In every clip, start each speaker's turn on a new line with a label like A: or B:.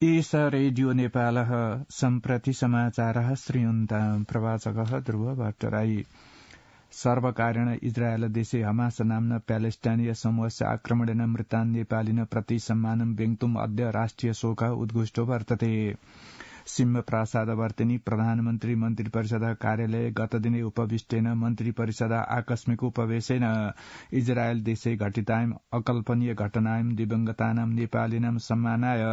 A: एष रेडियो नेपालः सम्प्रति समाचारः श्रूयन्ताम् प्रवाचकः ध्रुव भट्टराई सर्वकारेण इजरायल देशे हमास नाम्ना प्यालेस्टाइनीय समूहस्य आक्रमणेन मृतान् नेपालिन प्रति सम्मानं व्यङ्क्तुम् अद्य राष्ट्रिय शोकः उद्घोषितो वर्तते। सिंह प्रासाद वर्तिनी प्रधानमन्त्री मन्त्री परिषद कार्यालय गतदिने उपविष्टेन मन्त्री परिषद आकस्मिक उपवेशेन इजरायल देशे घटितायं अकल्पनीय घटनायं दिवंगतानां नेपालिनां सम्मानाय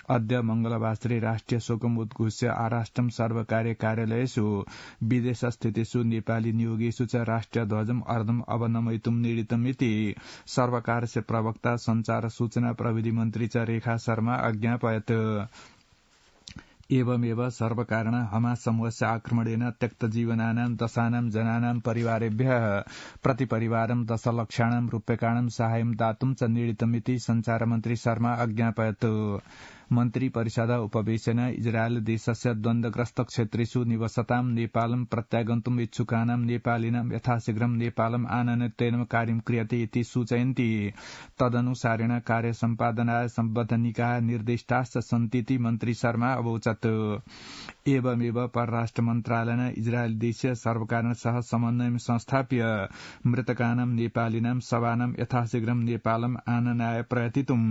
A: अद्य मंगलवासरे राष्ट्रिय शोकम् उद्घोष्य आराष्ट्रं सर्वकार्य कार्यालयेषु विदेशस्थितेषु नेपाली नियोगेषु च राष्ट्रियध्वजम् अर्धम् अवनमयितुम् निडितमिति सर्वकारस्य प्रवक्ता संचार सूचना प्रविधि मन्त्री च रेखा शर्मा अज्ञापयत्। एवमेव सर्वकारेण हमास समूहस्य आक्रमणेन त्यक्तजीवनानां दशानां जनानां परिवारेभ्यः प्रतिपरिवारं 10 लक्षाणां रूप्यकाणां साहाय्यं दातुं च निडितमिति संचारमन्त्री शर्मा अज्ञापयत्। मन्त्री परिषद उपवेशेन इजरायल देशस्य द्वन्द्वग्रस्त क्षेत्रेषु निवसतां नेपालं प्रत्यागन्तुम् इच्छुकानां नेपालिनां यथाशीघ्रं नेपालम् आनयनेन कार्यं क्रियते इति सूचयन्ति। तदनुसारेण कार्य सम्पादनाय सम्बद्ध निकाय निर्दिष्टाश्च सन्तीति मन्त्री शर्मा अवोचत्। एवमेव परराष्ट्र मन्त्रालयेन इजरायल देशीय सर्वकारेण सह समन्वयं संस्थाप्य मृतकानां नेपालिनां शवानां यथाशीघ्रं नेपालम् आनयनाय प्रयतितुं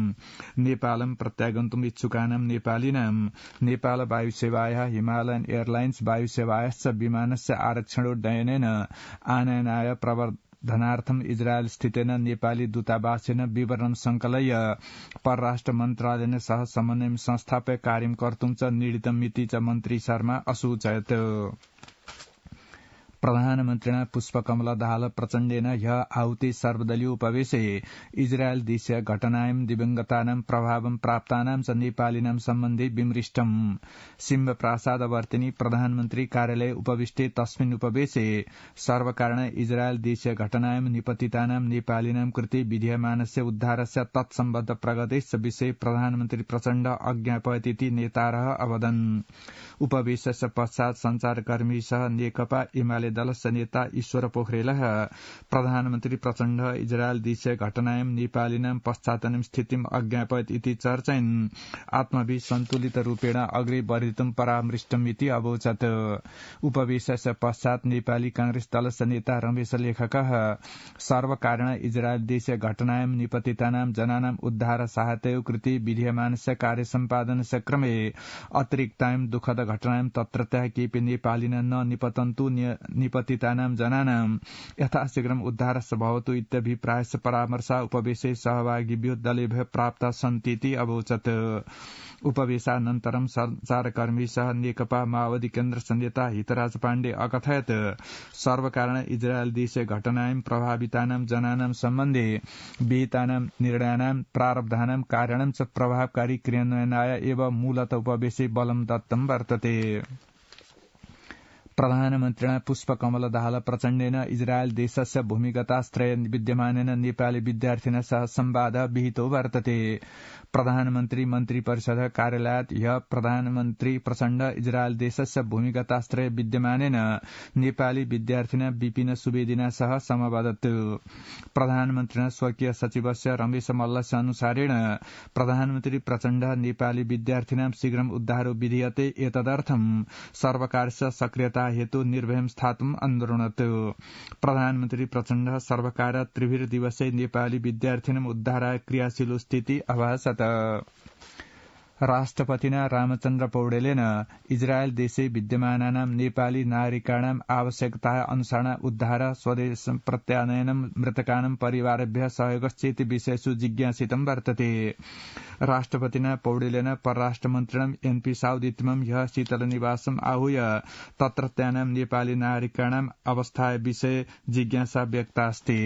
A: नेपालं प्रत्यागन्तुम् इच्छुकानां नेपालिनां नेपाल वायुसेवायाः हिमालयन एयरलाइन्स वायुसेवायाश्च विमानस्य आरक्षणोड्डयनेन आनयनाय प्रवर्धनार्थम् इजरायल स्थितेन नेपाली दूतावासेन विवरण संकलय परराष्ट्र मन्त्रालयेन सह समन्वयं संस्थाप्य कार्यं कर्तुं च निडितमिति च मन्त्री शर्मा असूचयत्। प्रधानमन्त्रिणा पुष्पकमल दाहाल प्रचण्डेन ह्यः आहुति सर्वदलीय उपवेशे इजरायल देशीय घटनायां दिवंगतानां प्रभावं प्राप्तानां च नेपालिनां सम्बन्धे विमृष्टम्। सिंह प्रासाद वर्तिनी प्रधानमन्त्री कार्यालये उपविष्टे तस्मिन् उपवेशे सर्वकारेण इजरायल देशीय घटनायां निपतितानां नेपालिनां कृते विधीयमानस्य उद्धारस्य तत्सम्बद्ध प्रगतेश्च विषये प्रधानमन्त्री प्रचण्ड अज्ञापयतीति नेतारः अवदन्। उपवेशस्य पश्चात् संचारकर्मी सह नेकपा एमाले दलस्य नेता ईश्वर पोखरेलः प्रधानमन्त्री प्रचण्ड इजरायल देशीय घटनायां नेपालिनां पश्चातनीं स्थितिम् अज्ञापयत् इति चर्चयन् आत्मभि सन्तुलित रूपेण अग्रे वर्धितुं परामृष्टमिति अवोचत्। उपवेशस्य पश्चात् नेपाली कांग्रेस दलस्य नेता रमेश लेखकः सर्वकारेण इजरायल देशीय घटनायां निपतितानां जनानां उद्धार सहायतायै कृते विधीयमानस्य कार्य सम्पादनस्य क्रमे अतिरिक्तायां दुःखद घटनायां तत्रत्यः केऽपि नेपालिनः न निपतन्तु निपतितानां जनानां यथाशीघ्रं उद्धारस्य भवतु इत्यभिप्रायस्य परामर्श उपवेशे सहभागिभ्यो दलेभ्यः प्राप्ता सन्तीति अवोचत्। उपवेशानन्तरं संचारकर्मी सह नेकपा माओवादी केन्द्रस्य नेता हितराज पाण्डे अकथयत् सर्वकारेण इजरायल देशीय घटनायां प्रभावितानां जनानां सम्बन्धे विहितानां निर्णयानां प्रारब्धानां कार्याणां च प्रभावकारी क्रियान्वयनाय एव मूलतः उपवेशे बलं दत्तं वर्तते। प्रधानमन्त्रिणा पुष्पकमल दाहाल प्रचण्डेन इजरायल देशस्य भूमिगताश्रये विद्यमानेन नेपाली विद्यार्थिनः सह संवादः विहितो वर्तते। प्रधानमन्त्री मन्त्री परिषद कार्यालयात् ह्यः प्रधानमन्त्री प्रचण्ड इजरायल देशस्य भूमिगताश्रये विद्यमानेन नेपाली विद्यार्थिनः विपिन सुवेदिना सह समवदत्। प्रधानमन्त्रिणा स्वकीय सचिवस्य रमेश मल्लस्य अनुसारेण प्रधानमन्त्री प्रचण्ड नेपाली विद्यार्थिनां शीघ्रम् उद्धारो विधीयते एतदर्थं सर्वकारस्य सक्रियता हेतु निर्भयं स्थातुम् अन्दरोणत्। प्रधानमन्त्री प्रचण्ड सर्वकार त्रिभिर्दिवसे नेपाली विद्यार्थिनाम् उद्धाराय क्रियाशीलो स्थिति अभासत। राष्ट्रपतिना रामचन्द्र पौडेलेन इजरायल देशे विद्यमानानां नेपाली नागरिकाणाम् आवश्यकता अनुसार उद्धार स्वदेश प्रत्यानयनं मृतकानां परिवारेभ्यः सहयोगश्चेति विषयेषु जिज्ञासितं वर्तते। राष्ट्रपतिना पौडेलेन परराष्ट्रमन्त्रिणं एनपी साउदित्तिमं ह्यः शीतलनिवासम् आहूय तत्रत्यानां नेपाली नागरिकाणाम् अवस्थाय विषये जिज्ञासा व्यक्तास्ति।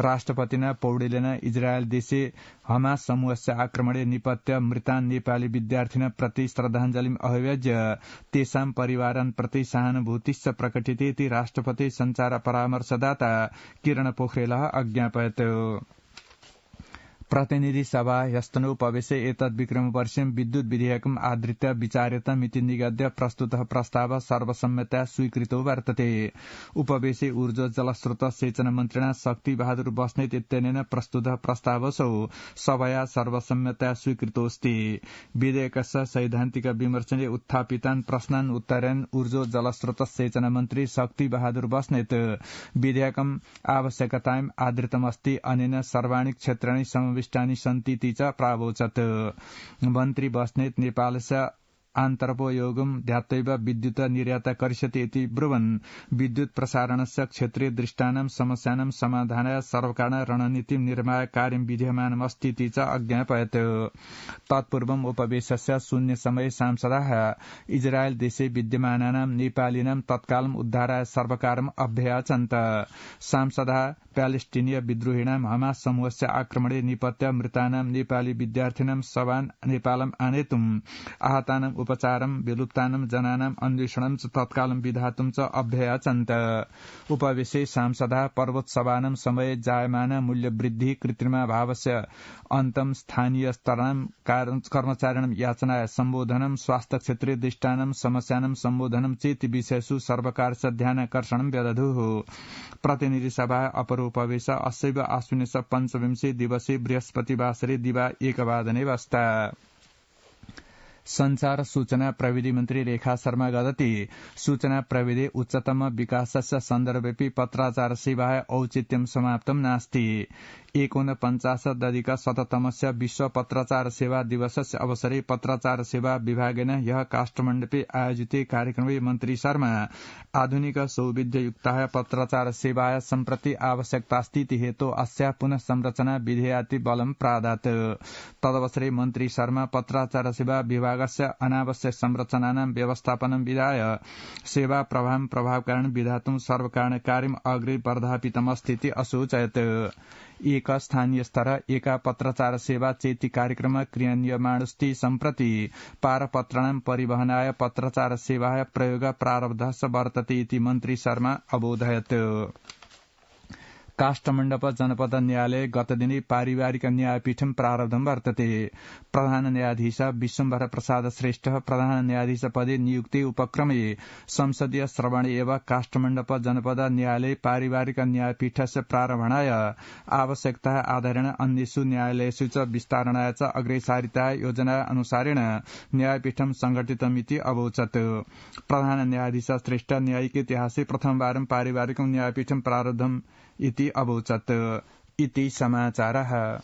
A: राष्ट्रपतिना पौडेलेन इजरायल देशे हमास समूहस्य आक्रमणे निपत्य मृतान् नेपाली विद्यार्थिनः प्रति श्रद्धाञ्जलिम् अभिव्यज्य तेषां परिवारान् प्रति सहानुभूतिश्च प्रकटितेति राष्ट्रपति संचार परामर्शदाता किरण पोखरेलः अज्ञापयत्। प्रतिनिधि सभा ह्यस्तनोपवेशे एतद्विक्रमवर्षं विद्युत विधेयकम् आधृत्य विचार्यतामिति निगद्य प्रस्तुतः प्रस्तावः सर्वसम्मत्या स्वीकृतो वर्तते। उपवेशे ऊर्जा जलस्रोत सेचन मन्त्रिणा शक्ति बहादुर बस्नेत इत्यनेन प्रस्तुतः प्रस्तावसौ सभया सर्वसम्मत्या स्वीकृतोऽस्ति। विधेयकस्य सैद्धान्तिक विमर्शने उत्थापितान् प्रश्नान् उत्तरन् ऊर्जा जलस्रोत सेचन मन्त्री शक्ति बहादुर बस्नेत विधेयकम् आवश्यकतायाम् आधृतमस्ति अनेन सर्वाणि क्षेत्राणि विष्टानि सन्तीति च प्रावोचत्। मन्त्री बस्नेत नेपालस्य आन्तरोपयोगं ध्यात्वैव विद्युत निर्यात करिष्यति इति ब्रुवन् विद्युत प्रसारणस्य क्षेत्रे दृष्टानां समस्यानां समाधानाय सर्वकारेण रणनीतिं निर्माय कार्यं विधीयमानमस्तीति च अज्ञापयत्। तत्पूर्वम् उपवेशस्य शून्य समये सांसदाः इजरायल देशे विद्यमानानां नेपालिनां तत्कालम् उद्धाराय सर्वकारम् अभ्ययाचन्त। सांसदाः प्यालेस्टिनीय विद्रोहिणां हमास समूहस्य आक्रमणे निपत्य मृतानां नेपाली विद्यार्थिनां शवान् नेपालम् आनेतुम् आहतानां उपचारं विलुप्तानां जनानां अन्वेषणं च तत्कालं विधातुं च अभ्ययाचन्त। उपवेशे सांसदाः पर्वोत्सवानां समये जायमान मूल्यवृद्धि कृत्रिमाभावस्य अन्तं स्थानीय स्तराणां कर्मचारिणां याचनाय सम्बोधनं स्वास्थ्य क्षेत्रे दृष्टानां समस्यानां सम्बोधनं चेति विषयेषु सर्वकारस्य ध्यानाकर्षणं व्यदधुः। प्रतिनिधि सभा अपर उपवेश अस्यैव आश्विनश 25 दिवसे बृहस्पतिवासरे दिवा 1 वादने बस्ता। संचार सूचना प्रविधि मन्त्री रेखा शर्मा गदति सूचना प्रविधि उच्चतम विकासस्य सन्दर्भेऽपि पत्राचार सेवाय औचित्यं समाप्तं नास्ति। 49-शततमस्य विश्व पत्राचार सेवा दिवसस्य अवसरे पत्राचार सेवा विभागेन ह्यः काष्ठमण्डपे आयोजिते कार्यक्रमे मन्त्री शर्मा आधुनिक सौविध्ययुक्ताय पत्राचार सेवाय सम्प्रति आवश्यकतास्तीति हेतु अस्याः पुनः संरचना विधेयाति बलं प्रादात्। तदवसरे मन्त्री शर्मा पत्राचार सेवा विभागस्य अनावश्यक संरचनानां व्यवस्थापनं विधाय सेवा प्रभावकारण विधातुं सर्वकारेण कार्यम् अग्रे वर्धापितमस्तीति असूचयत्। एक स्थानीय स्तर एका पत्रचार सेवा चेति कार्यक्रम क्रियान्वियमाणोऽस्ति। सम्प्रति पारपत्राणां परिवहनाय पत्रचार सेवाय प्रयोग प्रारब्धः वर्तते इति मन्त्री शर्मा अबोधयत्। काष्ठमण्डप जनपद न्यायालय गतदिने पारिवारिक न्यायपीठं प्रारब्धं वर्तते। प्रधान न्यायाधीश विश्वम्भर प्रसाद श्रेष्ठ प्रधान न्यायाधीश पदे नियुक्ते उपक्रमे संसदीय श्रवणे एव काष्ठमण्डप जनपद न्यायालय पारिवारिक न्यायपीठस्य प्रारम्भणाय आवश्यकता आधारेण अन्येषु न्यायालयेषु च विस्तारणाय च अग्रेसारिताय योजना अनुसारेण न्यायपीठं संघटितमिति अवोचत्। प्रधान न्यायाधीश श्रेष्ठ न्यायिक इतिहासे प्रथमवारं पारिवारिक न्यायपीठं प्रारब्धम् इति अवोचत्। इति समाचारः।